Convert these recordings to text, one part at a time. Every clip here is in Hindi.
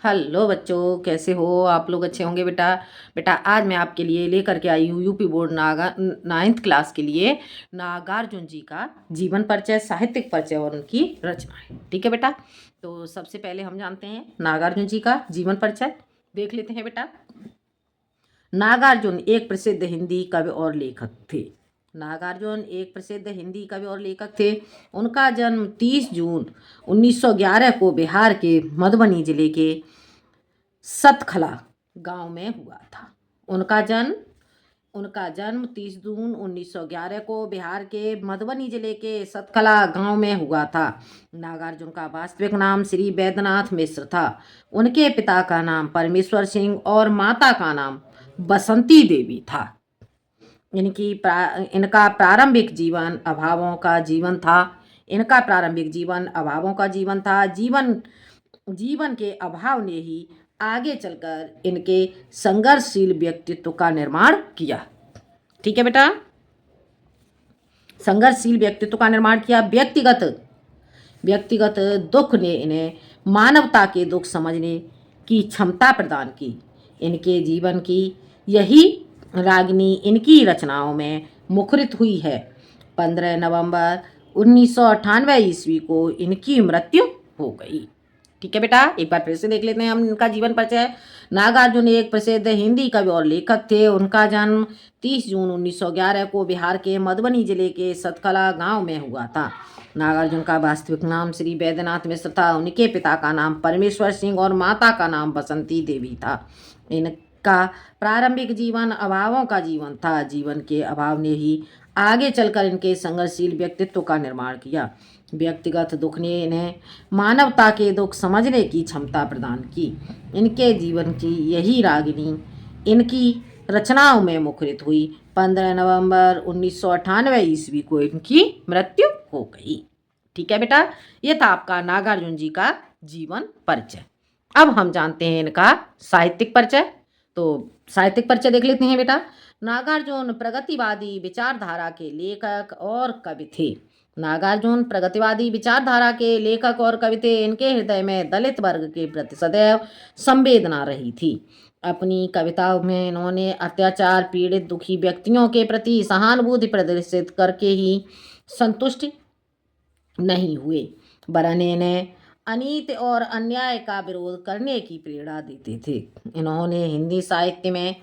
हेलो बच्चों, कैसे हो आप लोग? अच्छे होंगे बेटा। बेटा आज मैं आपके लिए लेकर के आई हूँ यूपी बोर्ड नाइन्थ क्लास के लिए नागार्जुन जी का जीवन परिचय, साहित्यिक परिचय और उनकी रचनाएं। ठीक है बेटा। तो सबसे पहले हम जानते हैं नागार्जुन जी का जीवन परिचय। देख लेते हैं बेटा। नागार्जुन एक प्रसिद्ध हिंदी कवि और लेखक थे। नागार्जुन एक प्रसिद्ध हिंदी कवि और लेखक थे। उनका जन्म 30 जून 1911 को बिहार के मधुबनी जिले के सतखला गांव में हुआ था। उनका जन्म 30 जून 1911 को बिहार के मधुबनी जिले के सतखला गांव में हुआ था। नागार्जुन का वास्तविक नाम श्री वैद्यनाथ मिश्र था। उनके पिता का नाम परमेश्वर सिंह और माता का नाम बसंती देवी था। इनका प्रारंभिक जीवन अभावों का जीवन था। इनका प्रारंभिक जीवन अभावों का जीवन था। जीवन के अभाव ने ही आगे चलकर इनके संघर्षशील व्यक्तित्व का निर्माण किया। ठीक है बेटा। संघर्षशील व्यक्तित्व का निर्माण किया। व्यक्तिगत दुख ने इन्हें मानवता के दुख समझने की क्षमता प्रदान की। इनके जीवन की यही रागिनी इनकी रचनाओं में मुखरित हुई है। 15 नवंबर 1998 ईस्वी को इनकी मृत्यु हो गई। ठीक है बेटा, एक बार फिर से देख लेते हैं हम इनका जीवन परिचय। नागार्जुन एक प्रसिद्ध हिंदी कवि और लेखक थे। उनका जन्म 30 जून 1911 को बिहार के मधुबनी जिले के सतकला गांव में हुआ था। नागार्जुन का वास्तविक नाम श्री वैद्यनाथ मिश्र था। उनके पिता का नाम परमेश्वर सिंह और माता का नाम बसंती देवी था। इनका प्रारंभिक जीवन अभावों का जीवन था। जीवन के अभाव ने ही आगे चलकर इनके संघर्षशील व्यक्तित्व का निर्माण किया। व्यक्तिगत दुख ने इन्हें मानवता के दुख समझने की क्षमता प्रदान की। इनके जीवन की यही रागिनी इनकी रचनाओं में मुखरित हुई। 15 नवंबर 1998 ईस्वी को इनकी मृत्यु हो गई। ठीक है बेटा, ये था आपका नागार्जुन जी का जीवन परिचय। अब हम जानते हैं इनका साहित्यिक परिचय। तो साहित्यिक परिचय देख लेते हैं बेटा। नागार्जुन प्रगतिवादी विचारधारा के लेखक और कवि थे। नागार्जुन प्रगतिवादी विचारधारा के लेखक और कवि थे। इनके हृदय में दलित वर्ग के प्रति सदैव संवेदना रही थी। अपनी कविताओं में इन्होंने अत्याचार पीड़ित दुखी व्यक्तियों के प्रति सहानुभूति प्रदर्शित करके ही संतुष्ट नहीं हुए, वरन इन्हें अनीति और अन्याय का विरोध करने की प्रेरणा देते थे। इन्होंने हिंदी साहित्य में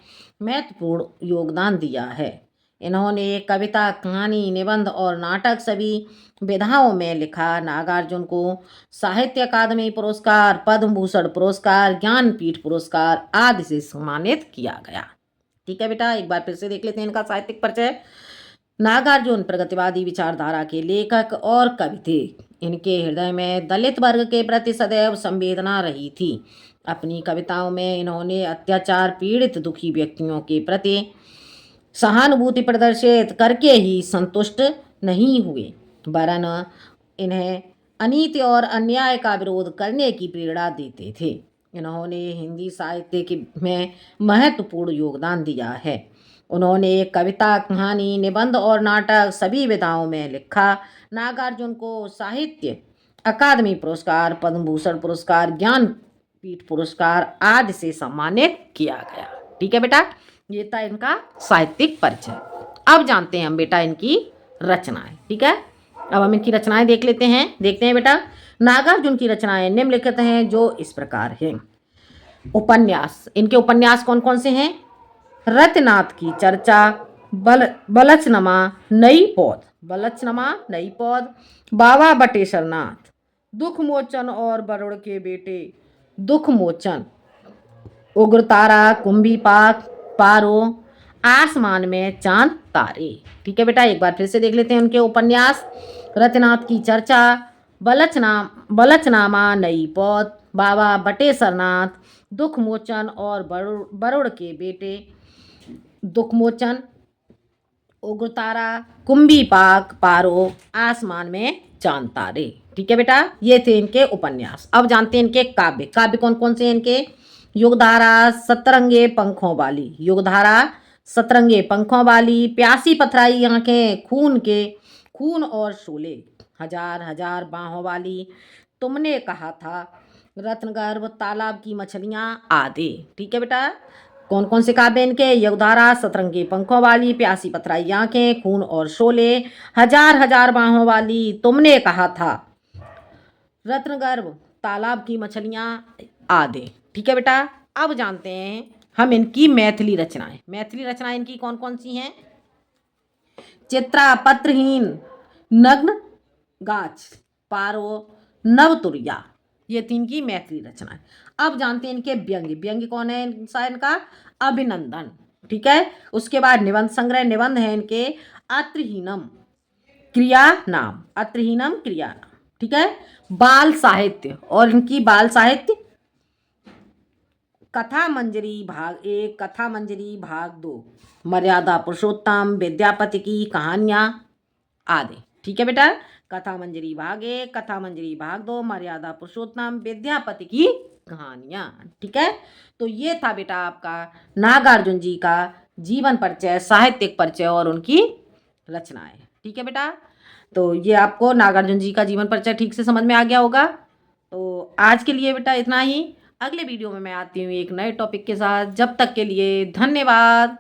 महत्वपूर्ण योगदान दिया है। इन्होंने कविता, कहानी, निबंध और नाटक सभी विधाओं में लिखा। नागार्जुन को साहित्य अकादमी पुरस्कार, पद्म भूषण पुरस्कार, ज्ञानपीठ पुरस्कार आदि से सम्मानित किया गया। ठीक है बेटा, एक बार फिर से देख लेते हैं इनका साहित्यिक परिचय। नागार्जुन प्रगतिवादी विचारधारा के लेखक और कवि थे। इनके हृदय में दलित वर्ग के प्रति सदैव संवेदना रही थी। अपनी कविताओं में इन्होंने अत्याचार पीड़ित दुखी व्यक्तियों के प्रति सहानुभूति प्रदर्शित करके ही संतुष्ट नहीं हुए, वरन इन्हें अनीति और अन्याय का विरोध करने की प्रेरणा देते थे। इन्होंने हिंदी साहित्य में महत्वपूर्ण योगदान दिया है। उन्होंने कविता, कहानी, निबंध और नाटक सभी विधाओं में लिखा। नागार्जुन को साहित्य अकादमी पुरस्कार, पद्म भूषण पुरस्कार, ज्ञानपीठ पुरस्कार आदि से सम्मानित किया गया। ठीक है बेटा, ये था इनका साहित्यिक परिचय। अब जानते हैं हम बेटा इनकी रचनाएं। ठीक है, अब हम इनकी रचनाएं देख लेते हैं। देखते हैं बेटा। नागार्जुन की रचनाएं निम्नलिखित हैं, जो इस प्रकार हैं। उपन्यास, इनके उपन्यास कौन कौन से हैं? रत्नाथ की चर्चा, बलचनमा नई पौध, बाबा बटेश्वरनाथ, दुख मोचन और बरुड़ के बेटे, दुख मोचन, उग्रतारा, कुंभी पारो, आसमान में चांद तारे। ठीक है बेटा, एक बार फिर से देख लेते हैं उनके उपन्यास। रत्नाथ की चर्चा, बलचनामा नई पौध, बाबा बटेश्वरनाथ, दुख मोचन और बरुड़ के बेटे, दुख मोचन, उग्रतारा, कुंभी पारो, आसमान में चांद तारे। ठीक है बेटा, ये थे इनके उपन्यास। अब जानते हैं इनके काव्य। काव्य कौन कौन से हैं इनके? युगधारा, सतरंगे पंखों वाली, प्यासी पथराई आंखें, खून और शोले, हजार हजार बाहों वाली, तुमने कहा था, रत्नगर्भ, तालाब की मछलियाँ आदि। ठीक है बेटा। कौन कौन से काव्य इनके? यगधारा, सतरंगी पंखों वाली, प्यासी पथराई आंखें, खून और शोले, हजार हजार बाहों वाली, तुमने कहा था, रत्नगर्भ, तालाब की मछलियाँ आदि। ठीक है बेटा। अब जानते हैं हम इनकी मैथिली रचनाएं। मैथिली रचनाएं इनकी कौन कौन सी हैं? चित्रा, पत्रहीन, नग्न गाछ, पारो, नवतुरिया, ये तीन की मैथिली रचनाएं। अब जानते हैं इनके व्यंग्य। व्यंग्य कौन है इनका? अभिनंदन। ठीक है। उसके बाद निबंध संग्रह। निबंध है इनके अत्रहीनम क्रिया नाम, अत्रहीनम क्रिया नाम। ठीक है। बाल साहित्य, और इनकी बाल साहित्य कथा मंजरी भाग 1, कथा मंजरी भाग 2, मर्यादा पुरुषोत्तम, विद्यापति की कहानियां आदि। ठीक है बेटा। कथा मंजरी भाग 1, कथा मंजरी भाग 2, मर्यादा पुरुषोत्तम, विद्यापति की कहानियां। ठीक है। तो ये था बेटा आपका नागार्जुन जी का जीवन परिचय, साहित्यिक परिचय और उनकी रचनाएं। ठीक है बेटा। तो ये आपको नागार्जुन जी का जीवन परिचय ठीक से समझ में आ गया होगा। तो आज के लिए बेटा इतना ही। अगले वीडियो में मैं आती हूँ एक नए टॉपिक के साथ। जब तक के लिए धन्यवाद।